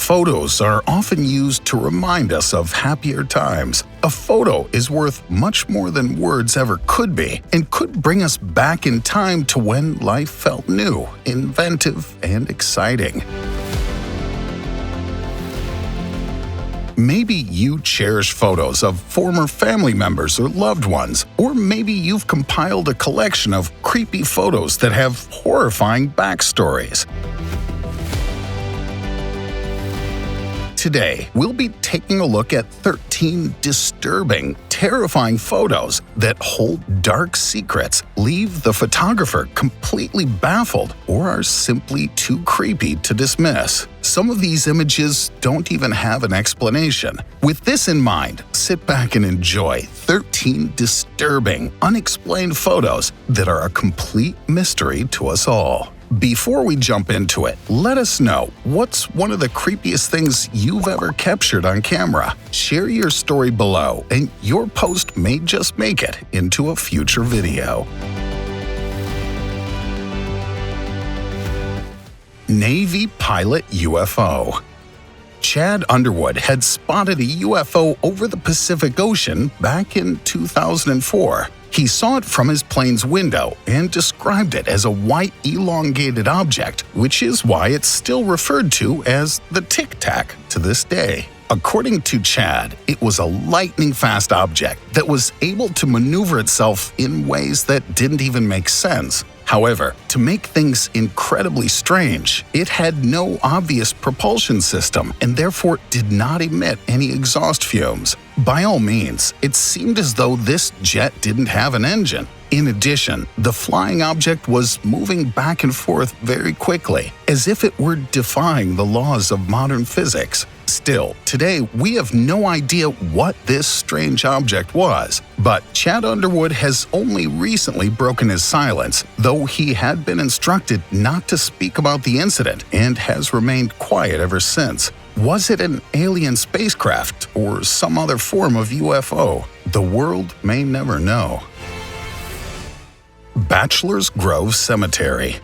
Photos are often used to remind us of happier times. A photo is worth much more than words ever could be and could bring us back in time to when life felt new, inventive, and exciting. Maybe you cherish photos of former family members or loved ones, or maybe you've compiled a collection of creepy photos that have horrifying backstories. Today, we'll be taking a look at 13 disturbing, terrifying photos that hold dark secrets, leave the photographer completely baffled, or are simply too creepy to dismiss. Some of these images don't even have an explanation. With this in mind, sit back and enjoy 13 disturbing, unexplained photos that are a complete mystery to us all. Before we jump into it, let us know what's one of the creepiest things you've ever captured on camera. Share your story below, and your post may just make it into a future video. Navy pilot UFO. Chad Underwood had spotted a UFO over the Pacific Ocean back in 2004. He saw it from his plane's window and described it as a white elongated object, which is why it's still referred to as the Tic Tac to this day. According to Chad, it was a lightning-fast object that was able to maneuver itself in ways that didn't even make sense. However, to make things incredibly strange, it had no obvious propulsion system and therefore did not emit any exhaust fumes. By all means, it seemed as though this jet didn't have an engine. In addition, the flying object was moving back and forth very quickly, as if it were defying the laws of modern physics. Still, today we have no idea what this strange object was, but Chad Underwood has only recently broken his silence, though he had been instructed not to speak about the incident and has remained quiet ever since. Was it an alien spacecraft or some other form of UFO? The world may never know. Bachelor's Grove Cemetery.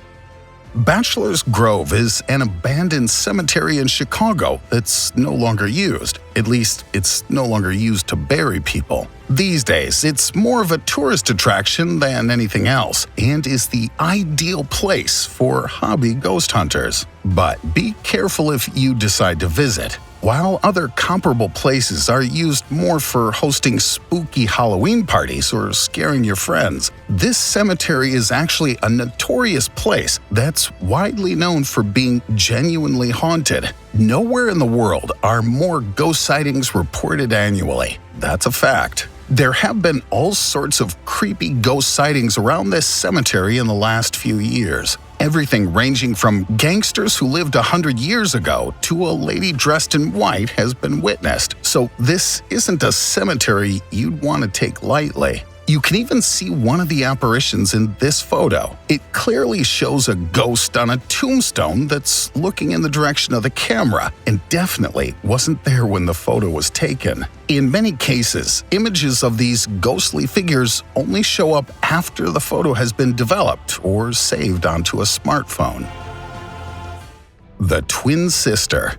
Bachelor's Grove is an abandoned cemetery in Chicago that's no longer used. At least, it's no longer used to bury people. These days, it's more of a tourist attraction than anything else, and is the ideal place for hobby ghost hunters. But be careful if you decide to visit. While other comparable places are used more for hosting spooky Halloween parties or scaring your friends, this cemetery is actually a notorious place that's widely known for being genuinely haunted. Nowhere in the world are more ghost sightings reported annually. That's a fact. There have been all sorts of creepy ghost sightings around this cemetery in the last few years. Everything ranging from gangsters who lived 100 years ago to a lady dressed in white has been witnessed, so this isn't a cemetery you'd want to take lightly. You can even see one of the apparitions in this photo. It clearly shows a ghost on a tombstone that's looking in the direction of the camera, and definitely wasn't there when the photo was taken. In many cases, images of these ghostly figures only show up after the photo has been developed or saved onto a smartphone. The twin sister.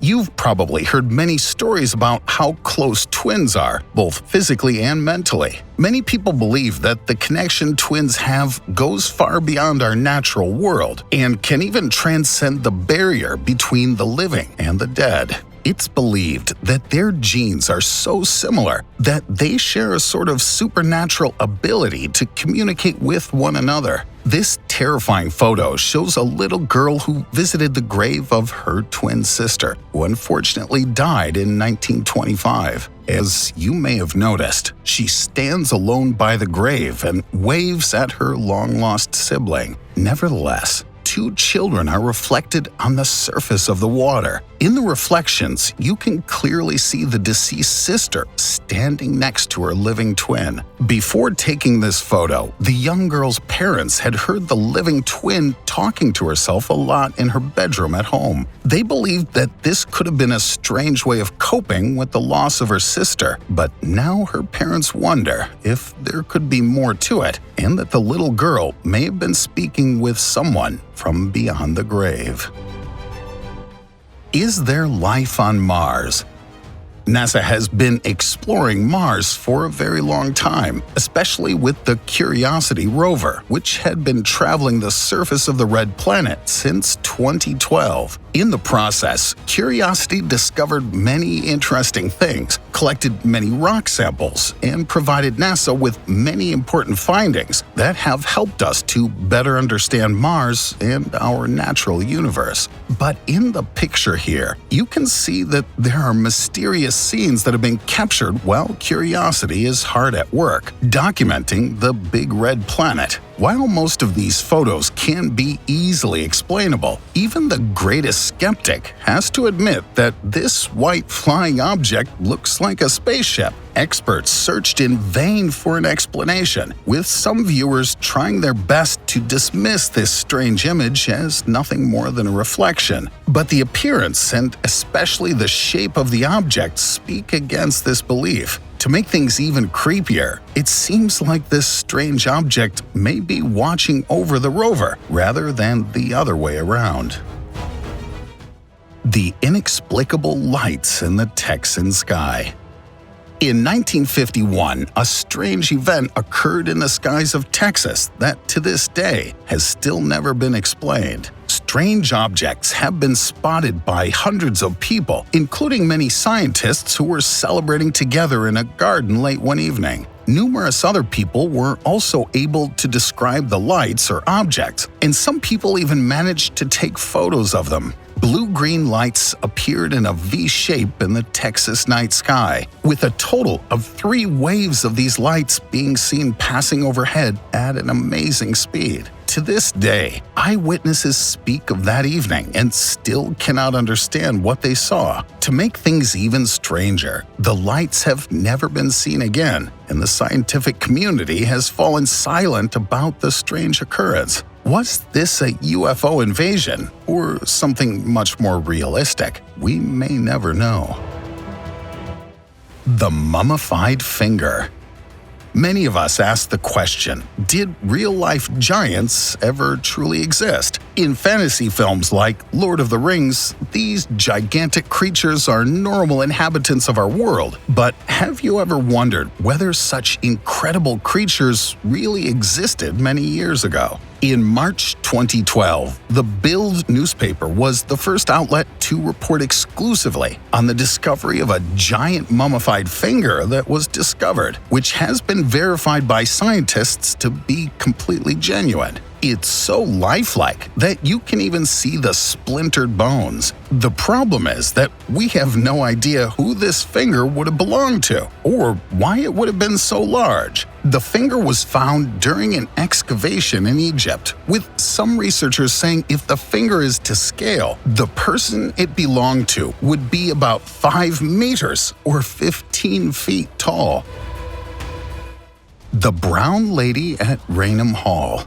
You've probably heard many stories about how close twins are, both physically and mentally. Many people believe that the connection twins have goes far beyond our natural world and can even transcend the barrier between the living and the dead. It's believed that their genes are so similar that they share a sort of supernatural ability to communicate with one another. This terrifying photo shows a little girl who visited the grave of her twin sister, who unfortunately died in 1925. As you may have noticed, she stands alone by the grave and waves at her long-lost sibling. Nevertheless, two children are reflected on the surface of the water. In the reflections, you can clearly see the deceased sister standing next to her living twin. Before taking this photo, the young girl's parents had heard the living twin talking to herself a lot in her bedroom at home. They believed that this could have been a strange way of coping with the loss of her sister, but now her parents wonder if there could be more to it, and that the little girl may have been speaking with someone from beyond the grave. Is there life on Mars? NASA has been exploring Mars for a very long time, especially with the Curiosity rover, which had been traveling the surface of the red planet since 2012. In the process, Curiosity discovered many interesting things, collected many rock samples, and provided NASA with many important findings that have helped us to better understand Mars and our natural universe. But in the picture here, you can see that there are mysterious scenes that have been captured while Curiosity is hard at work, documenting the big red planet. While most of these photos can be easily explainable, even the greatest skeptic has to admit that this white flying object looks like a spaceship. Experts searched in vain for an explanation, with some viewers trying their best to dismiss this strange image as nothing more than a reflection. But the appearance and especially the shape of the object speak against this belief. To make things even creepier, it seems like this strange object may be watching over the rover rather than the other way around. The inexplicable lights in the Texan sky. In 1951, a strange event occurred in the skies of Texas that, to this day, has still never been explained. Strange objects have been spotted by hundreds of people, including many scientists who were celebrating together in a garden late one evening. Numerous other people were also able to describe the lights or objects, and some people even managed to take photos of them. Blue-green lights appeared in a V shape in the Texas night sky, with a total of 3 waves of these lights being seen passing overhead at an amazing speed. To this day, eyewitnesses speak of that evening and still cannot understand what they saw. To make things even stranger, the lights have never been seen again, and the scientific community has fallen silent about the strange occurrence. Was this a UFO invasion or something much more realistic? We may never know. The mummified finger. Many of us ask the question, did real-life giants ever truly exist? In fantasy films like Lord of the Rings, these gigantic creatures are normal inhabitants of our world. But have you ever wondered whether such incredible creatures really existed many years ago? In March 2012, the Bild newspaper was the first outlet to report exclusively on the discovery of a giant mummified finger that was discovered, which has been verified by scientists to be completely genuine. It's so lifelike that you can even see the splintered bones. The problem is that we have no idea who this finger would have belonged to, or why it would have been so large. The finger was found during an excavation in Egypt, with some researchers saying if the finger is to scale, the person it belonged to would be about 5 meters or 15 feet tall. The Brown Lady at Raynham Hall.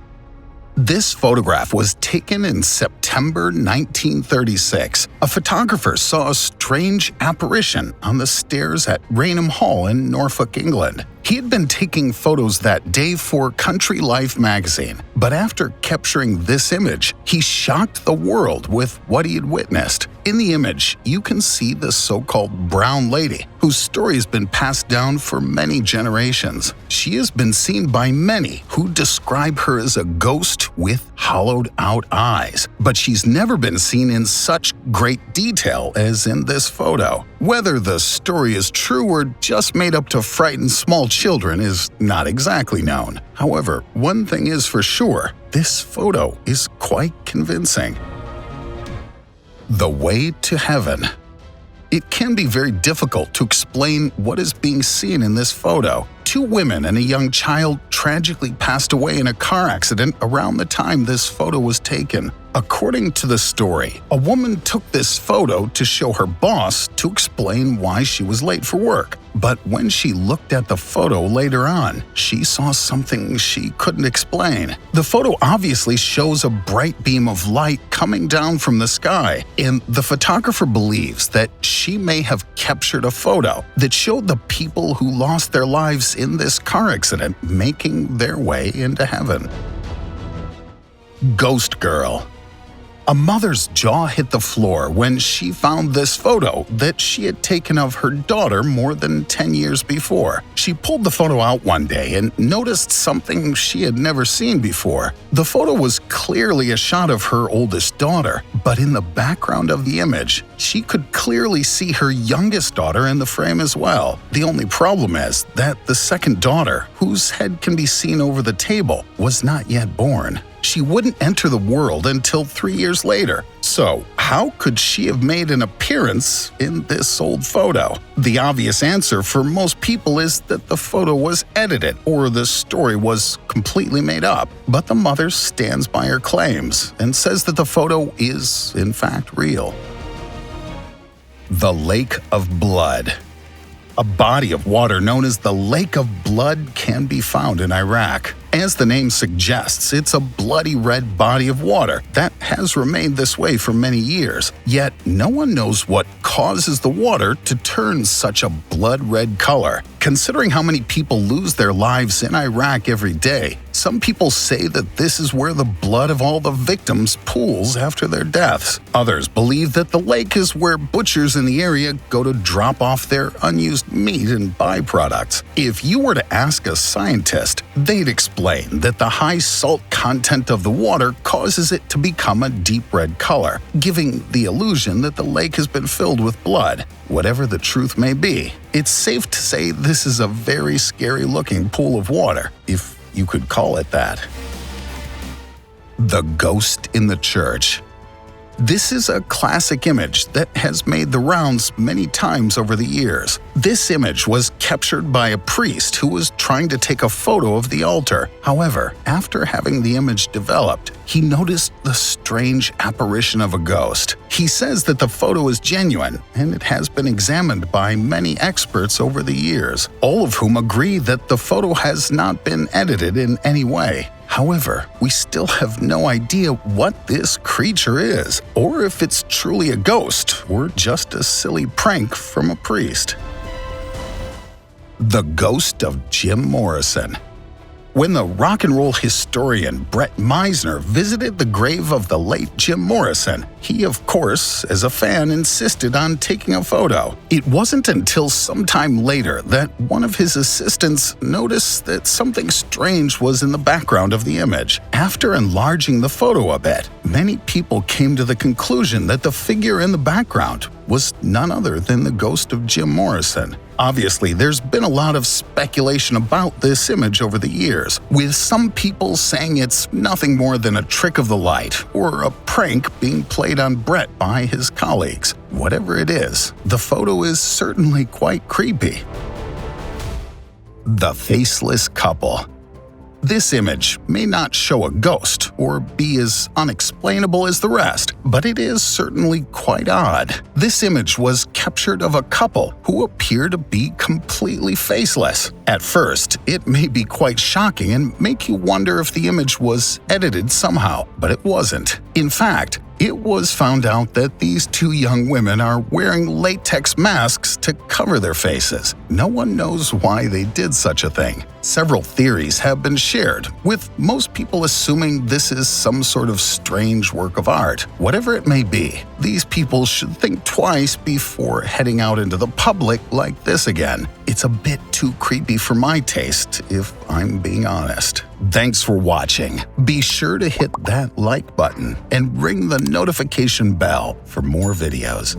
This photograph was taken in September 1936. A photographer saw a strange apparition on the stairs at Raynham Hall in Norfolk, England. He had been taking photos that day for Country Life magazine, but after capturing this image, he shocked the world with what he had witnessed. In the image, you can see the so-called Brown Lady, whose story has been passed down for many generations. She has been seen by many who describe her as a ghost with hollowed-out eyes, but she's never been seen in such great detail as in this photo. Whether the story is true or just made up to frighten small children is not exactly known. However, one thing is for sure, this photo is quite convincing. The Way to Heaven. It can be very difficult to explain what is being seen in this photo. 2 women and a young child tragically passed away in a car accident around the time this photo was taken. According to the story, a woman took this photo to show her boss to explain why she was late for work. But when she looked at the photo later on, she saw something she couldn't explain. The photo obviously shows a bright beam of light coming down from the sky, and the photographer believes that she may have captured a photo that showed the people who lost their lives in this car accident making their way into heaven. Ghost Girl. A mother's jaw hit the floor when she found this photo that she had taken of her daughter more than 10 years before. She pulled the photo out one day and noticed something she had never seen before. The photo was clearly a shot of her oldest daughter, but in the background of the image, she could clearly see her youngest daughter in the frame as well. The only problem is that the second daughter, whose head can be seen over the table, was not yet born. She wouldn't enter the world until 3 years later. So, how could she have made an appearance in this old photo? The obvious answer for most people is that the photo was edited or the story was completely made up. But the mother stands by her claims and says that the photo is, in fact, real. The Lake of Blood. A body of water known as the Lake of Blood can be found in Iraq. As the name suggests, it's a bloody red body of water that has remained this way for many years. Yet no one knows what causes the water to turn such a blood red color. Considering how many people lose their lives in Iraq every day, some people say that this is where the blood of all the victims pools after their deaths. Others believe that the lake is where butchers in the area go to drop off their unused meat and byproducts. If you were to ask a scientist, they'd explain that the high salt content of the water causes it to become a deep red color, giving the illusion that the lake has been filled with blood. Whatever the truth may be, it's safe to say this is a very scary-looking pool of water, if you could call it that. The Ghost in the Church. This is a classic image that has made the rounds many times over the years. This image was captured by a priest who was trying to take a photo of the altar. However, after having the image developed, he noticed the strange apparition of a ghost. He says that the photo is genuine, and it has been examined by many experts over the years, all of whom agree that the photo has not been edited in any way. However, we still have no idea what this creature is, or if it's truly a ghost or just a silly prank from a priest. The Ghost of Jim Morrison. When the rock and roll historian Brett Meisner visited the grave of the late Jim Morrison, he, of course, as a fan, insisted on taking a photo. It wasn't until sometime later that one of his assistants noticed that something strange was in the background of the image. After enlarging the photo a bit, many people came to the conclusion that the figure in the background was none other than the ghost of Jim Morrison. Obviously, there's been a lot of speculation about this image over the years, with some people saying it's nothing more than a trick of the light or a prank being played on Brett by his colleagues. Whatever it is, the photo is certainly quite creepy. The Faceless Couple. This image may not show a ghost or be as unexplainable as the rest, but it is certainly quite odd. This image was captured of a couple who appear to be completely faceless. At first, it may be quite shocking and make you wonder if the image was edited somehow, but it wasn't. In fact, it was found out that these two young women are wearing latex masks to cover their faces. No one knows why they did such a thing. Several theories have been shared, with most people assuming this is some sort of strange work of art. Whatever it may be, these people should think twice before heading out into the public like this again. It's a bit too creepy for my taste, if I'm being honest. Thanks for watching. Be sure to hit that like button and ring the notification bell for more videos.